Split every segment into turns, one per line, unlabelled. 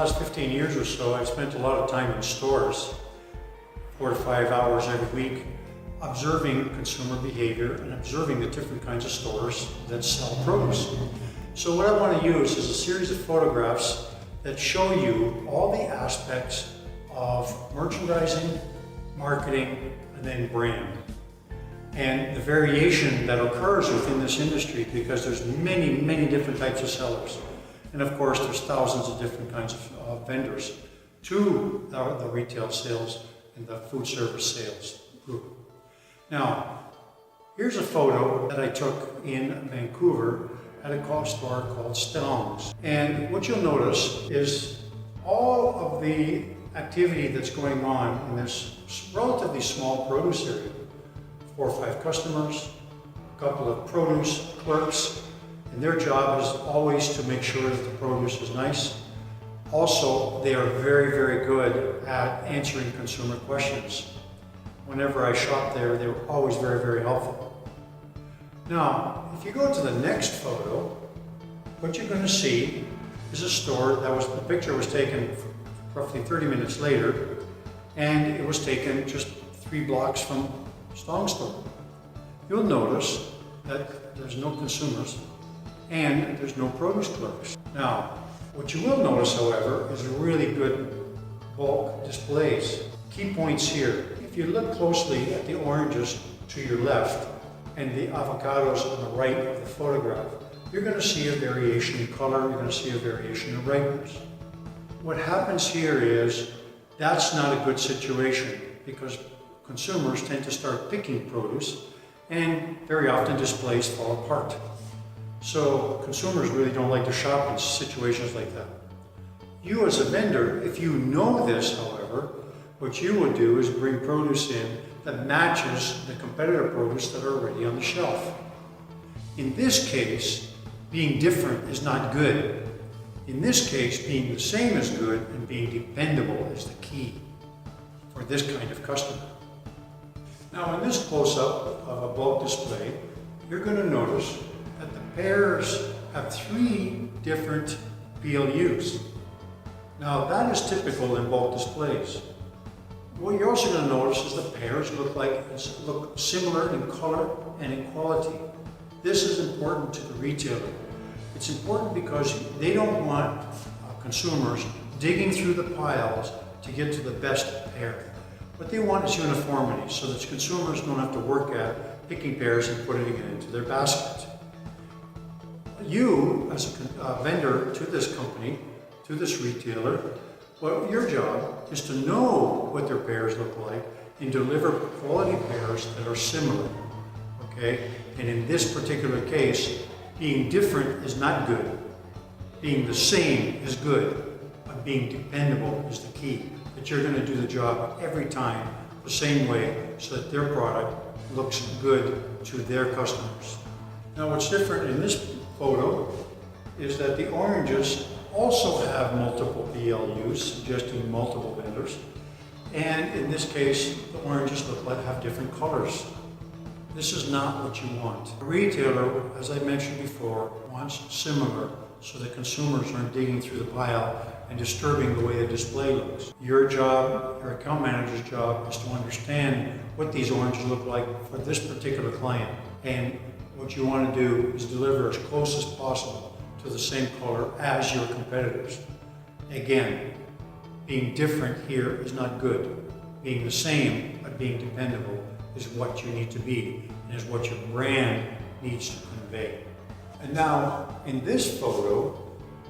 last 15 years or so, I've spent a lot of time in stores, 4 to 5 hours every week, observing consumer behavior and observing the different kinds of stores that sell produce. So what I want to use is a series of photographs that show you all the aspects of merchandising, marketing, and then brand. And the variation that occurs within this industry, because there's many different types of sellers. And of course, there's thousands of different kinds of vendors to the retail sales and the food service sales group. Now, here's a photo that I took in Vancouver at a store called Stellan's. And what you'll notice is all of the activity that's going on in this relatively small produce area. 4 or 5 customers, a couple of produce clerks, and their job is always to make sure that the produce is nice. Also, they are very good at answering consumer questions. Whenever I shop there, they were always very helpful. Now, if you go to the next photo, what you're going to see is a store the picture was taken roughly 30 minutes later, and it was taken just 3 blocks from Strong store. You'll notice that there's no consumers and there's no produce clerks. Now, what you will notice, however, is really good bulk displays. Key points here. If you look closely at the oranges to your left and the avocados on the right of the photograph, you're going to see a variation in color, you're going to see a variation in ripeness. What happens here is that's not a good situation, because consumers tend to start picking produce, and very often displays fall apart. So consumers really don't like to shop in situations like that. You as a vendor, if you know this, however, what you would do is bring produce in that matches the competitor produce that are already on the shelf. In this case, being different is not good. In this case, being the same is good, and being dependable is the key for this kind of customer. Now, in this close-up of a bulk display, you're going to notice that the pears have 3 different PLUs. Now, that is typical in bulk displays. What you're also going to notice is the pears look similar in color and in quality. This is important to the retailer. It's important because they don't want consumers digging through the piles to get to the best pear. What they want is uniformity, so that consumers don't have to work at picking pears and putting it into their basket. You, as a vendor to this company, to this retailer, well, your job is to know what their pears look like and deliver quality pears that are similar. Okay? And in this particular case, being different is not good. Being the same is good, but being dependable is the key. That you're going to do the job every time the same way, so that their product looks good to their customers. Now, what's different in this photo is that the oranges also have multiple PLUs, suggesting multiple vendors. And in this case, the oranges have different colors. This is not what you want. A retailer, as I mentioned before, wants similar, so that consumers aren't digging through the pile and disturbing the way the display looks. Your job, your account manager's job, is to understand what these oranges look like for this particular client. And what you want to do is deliver as close as possible to the same color as your competitors. Again, being different here is not good. Being the same, but being dependable, is what you need to be, and is what your brand needs to convey. And now, in this photo,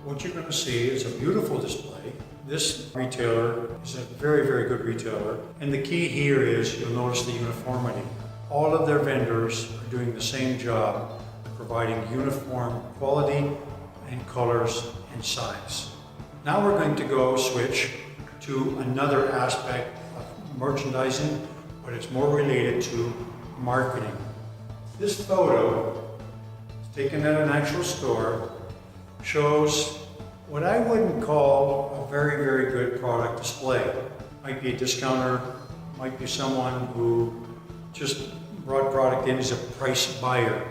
what you're going to see is a beautiful display. This retailer is a very good retailer. And the key here is you'll notice the uniformity. All of their vendors are doing the same job, providing uniform quality and colors and size. Now we're going to switch to another aspect of merchandising, but it's more related to marketing. This photo, taken at an actual store, shows what I wouldn't call a very good product display. Might be a discounter, might be someone who just brought product in as a price buyer.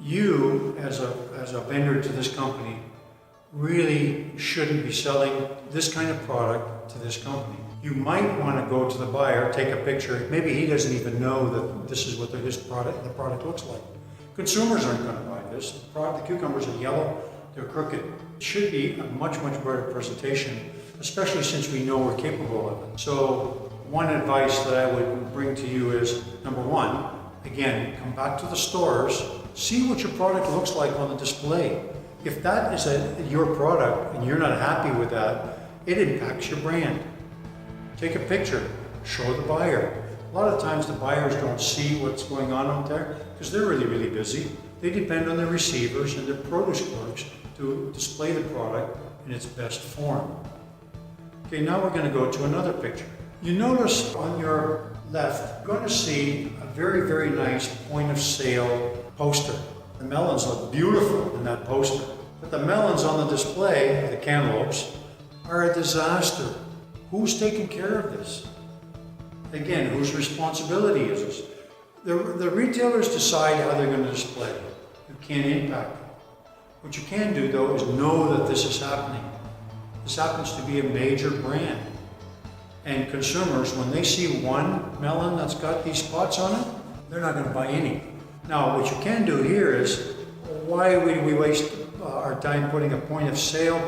You, as a vendor to this company, really shouldn't be selling this kind of product to this company. You might want to go to the buyer, take a picture. Maybe he doesn't even know that this is what the product looks like. Consumers aren't going to buy this. The cucumbers are yellow, they're crooked. It should be a much better presentation, especially since we know we're capable of it. So one advice that I would bring to you is, number one, again, come back to the stores, see what your product looks like on the display. If that is your product and you're not happy with that, it impacts your brand. Take a picture, show the buyer. A lot of times the buyers don't see what's going on out there because they're really busy. They depend on their receivers and their produce clerks to display the product in its best form. Okay, now we're going to go to another picture. You notice on your left, you're going to see a very nice point of sale poster. The melons look beautiful in that poster, but the melons on the display, the cantaloupes, are a disaster. Who's taking care of this? Again, whose responsibility is this? The retailers decide how they're going to display. You can't impact it. What you can do, though, is know that this is happening. This happens to be a major brand. And consumers, when they see one melon that's got these spots on it, they're not going to buy any. Now, what you can do here is, why would we waste our time putting a point of sale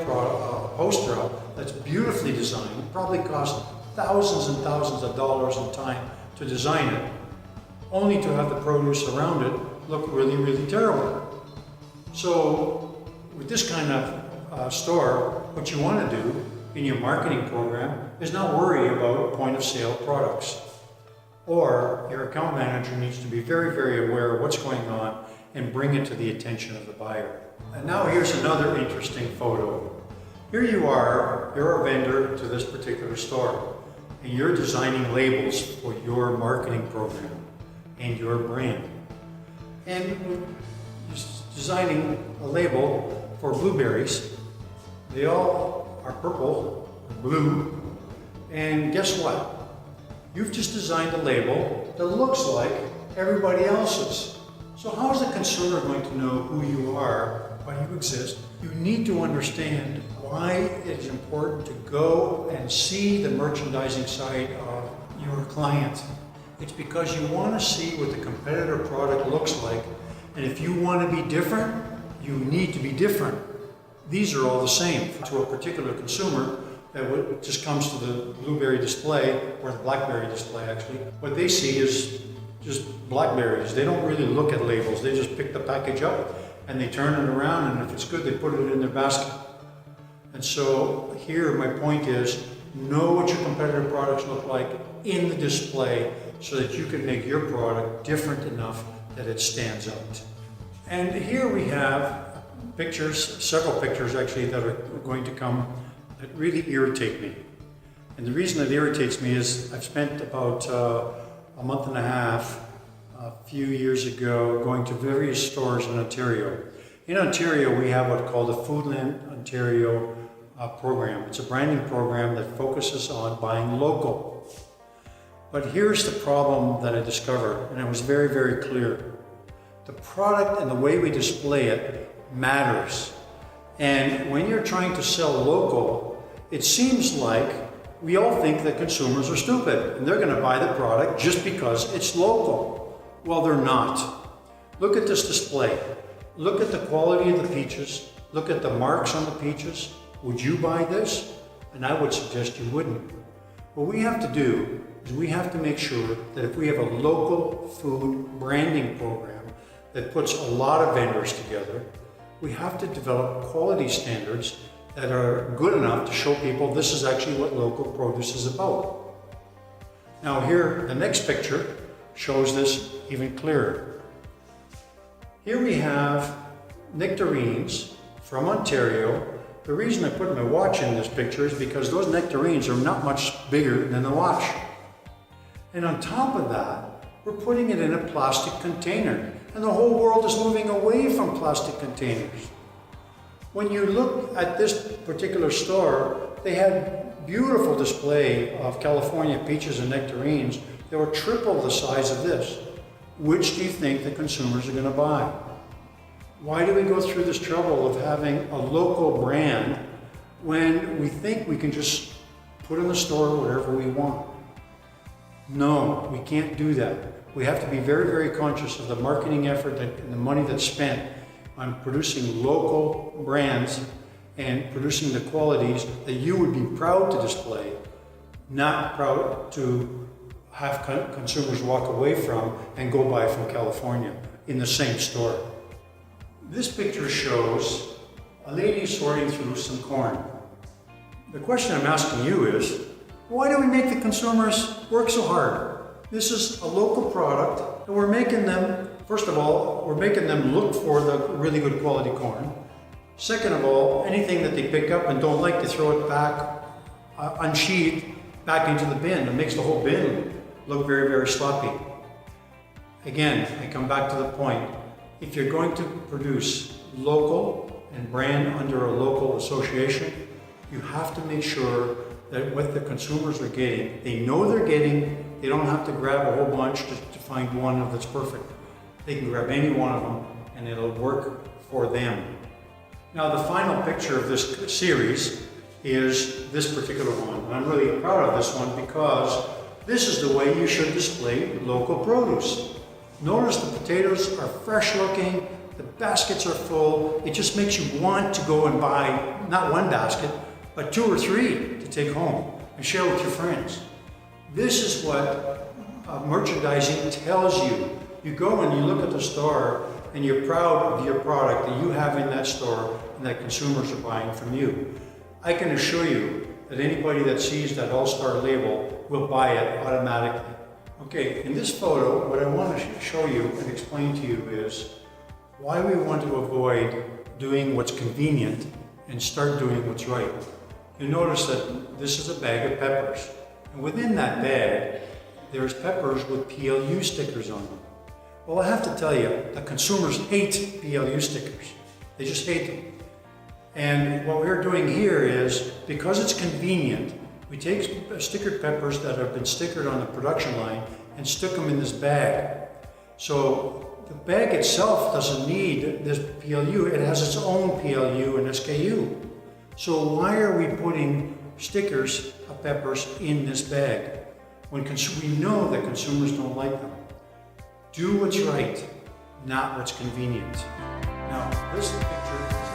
poster up that's beautifully designed, probably cost thousands and thousands of dollars in time to design it, only to have the produce around it look really terrible. So with this kind of store, what you want to do in your marketing program is not worry about point of sale products. Or your account manager needs to be very aware of what's going on and bring it to the attention of the buyer. And now here's another interesting photo. Here you are, you're a vendor to this particular store, and you're designing labels for your marketing program and your brand. And you're designing a label for blueberries. They all are purple or blue. And guess what? You've just designed a label that looks like everybody else's. So how is the consumer going to know who you are, why you exist? You need to understand why it is important to go and see the merchandising side of your client. It's because you want to see what the competitor product looks like. And if you want to be different, you need to be different. These are all the same. To a particular consumer that just comes to the blueberry display, or the blackberry display actually, what they see is just blackberries. They don't really look at labels. They just pick the package up and they turn it around, and if it's good, they put it in their basket. And so here my point is, know what your competitor products look like in the display so that you can make your product different enough that it stands out. And here we have pictures, several pictures actually, that are going to come that really irritate me. And the reason it irritates me is I've spent about a month and a half a few years ago going to various stores in Ontario. In Ontario, we have what's called the Foodland Ontario program. It's a branding program that focuses on buying local. But here's the problem that I discovered, and it was very clear. The product and the way we display it matters. And when you're trying to sell local, it seems like we all think that consumers are stupid and they're going to buy the product just because it's local. Well, they're not. Look at this display. Look at the quality of the peaches. Look at the marks on the peaches. Would you buy this? And I would suggest you wouldn't. What we have to do is we have to make sure that if we have a local food branding program that puts a lot of vendors together, we have to develop quality standards that are good enough to show people this is actually what local produce is about. Now here, the next picture shows this even clearer. Here we have nectarines from Ontario. The reason I put my watch in this picture is because those nectarines are not much bigger than the watch. And on top of that, we're putting it in a plastic container. And the whole world is moving away from plastic containers. When you look at this particular store, they had beautiful display of California peaches and nectarines. They were triple the size of this. Which do you think the consumers are going to buy? Why do we go through this trouble of having a local brand when we think we can just put in the store whatever we want? No, we can't do that. We have to be very, very conscious of the marketing effort and the money that's spent on producing local brands and producing the qualities that you would be proud to display, not proud to have consumers walk away from and go buy from California in the same store. This picture shows a lady sorting through some corn. The question I'm asking you is, why do we make the consumers work so hard? This is a local product, and we're making them, first of all, we're making them look for the really good quality corn. Second of all, anything that they pick up and don't like, they throw it back, unsheathed, back into the bin. It makes the whole bin look very, very sloppy. Again, I come back to the point. If you're going to produce local and brand under a local association, you have to make sure that what the consumers are getting, they know they're getting. They don't have to grab a whole bunch to find one that's perfect. They can grab any one of them and it'll work for them. Now the final picture of this series is this particular one. And I'm really proud of this one because this is the way you should display local produce. Notice the potatoes are fresh looking, the baskets are full. It just makes you want to go and buy not one basket, but 2 or 3 to take home and share with your friends. This is what merchandising tells you. You go and you look at the store and you're proud of your product that you have in that store and that consumers are buying from you. I can assure you that anybody that sees that All-Star label will buy it automatically. Okay, in this photo, what I want to show you and explain to you is why we want to avoid doing what's convenient and start doing what's right. You notice that this is a bag of peppers. And within that bag, there's peppers with PLU stickers on them. Well, I have to tell you, the consumers hate PLU stickers. They just hate them. And what we're doing here is, because it's convenient, we take stickered peppers that have been stickered on the production line and stick them in this bag. So the bag itself doesn't need this PLU. It has its own PLU and SKU. So why are we putting stickers of peppers in this bag when we know that consumers don't like them? Do what's right, not what's convenient. Now, this picture is